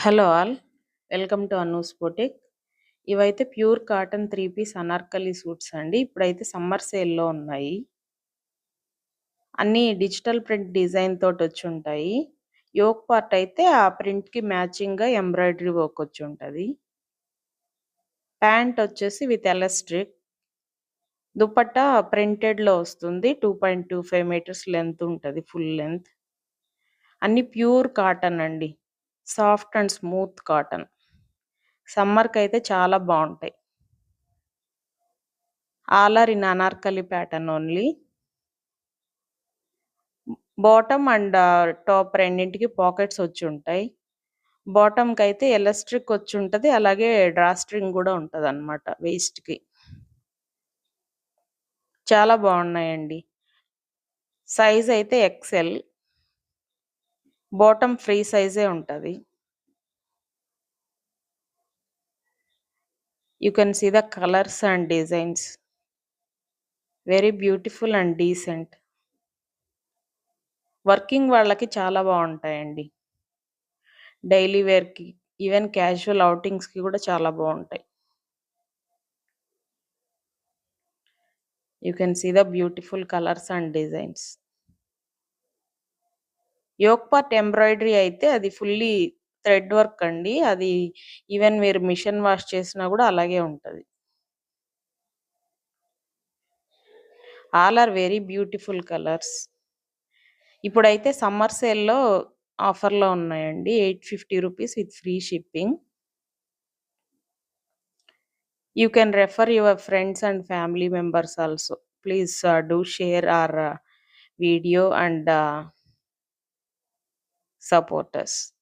Hello all. Welcome to Anu's boutique. ఇవైతే pure cotton 3 piece Anarkali suits అండి. ఇప్పుడైతే సమ్మర్ సేల్‌లో ఉన్నాయి. అన్నీ డిజిటల్ ప్రింట్ డిజైన్ తోటొచ్చుంటాయి. యోక్ పార్ట్ అయితే ఆ ప్రింట్‌కి మ్యాచింగ్‌గా ఎంబ్రాయిడరీ వర్క్ వచ్చుంటది. ప్యాంట్ వచ్చేసి విత్ ఎలాస్టిక్. దుపట్టా ప్రింటెడ్‌లో వస్తుంది. 2.25 మీటర్స్ లెంత్ ఉంటది. Full length. అన్నీ ప్యూర్ కాటన్ అండి. Soft and smooth cotton. సమ్మర్‌కైతే చాలా బావుంటాయి. All are in Anarkali pattern only. Bottom and top రెండింటికి పాకెట్స్ వచ్చుంటాయి. బాటమ్‌కైతే ఎలాస్టిక్ వచ్చుంటది. అలాగే డ్రా స్ట్రింగ్ గూడా ఉంటదనమాట వేస్ట్‌కి. చాలా బావున్నాయండి. సైజ్ అయితే ఎక్సెల్. బాటమ్ ఫ్రీ సైజే ఉంటది. You can see the colours and designs. Very beautiful and decent. Working వాళ్ళకి చాలా బావుంటాయండి. డైలీ వేర్‌కి, ఈవెన్ క్యాజువల్ ఔటింగ్స్‌కి గూడా చాలా బావుంటాయి. You can see the beautiful colours and designs. Yoke part embroidery అయితే అది ఫుల్లీ థ్రెడ్ వర్క్ అండి. అది ఈవెన్ మీరు మిషన్ వాష్ చేసినా గూడా అలాగే ఉంటది. All are very beautiful colours. ఇప్పుడైతే సమ్మర్ సేల్‌లో ఆఫర్‌లో ఉన్నాయండి. 850 rupees with free shipping. You can refer your friends and family members also. Please do share our video and support us.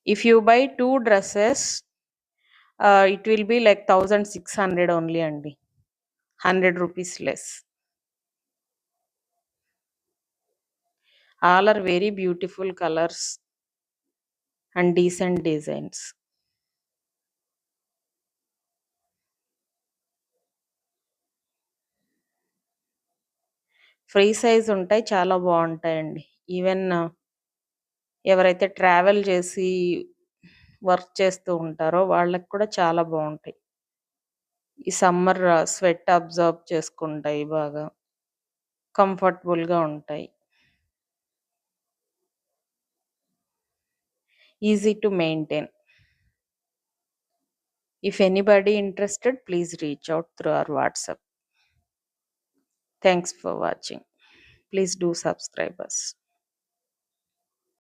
If you buy 2 dresses, it will be like 1600 only andi. 100 rupees less. All are very beautiful colors and decent designs. Free size ఉంటాయి. చాలా బావుంటాయండి. Even ఎవరైతే travel చేసి work చేస్తూ ఉంటారో వాళ్ళకి కూడా చాలా బావుంటాయి. ఈ సమ్మర్ స్వెట్ అబ్జార్బ్ చేసుకుంటాయి బాగా. కంఫర్టబుల్‌గా ఉంటాయి. Easy to maintain. If anybody interested, please reach out through our WhatsApp. Thanks for watching. Please do subscribe us.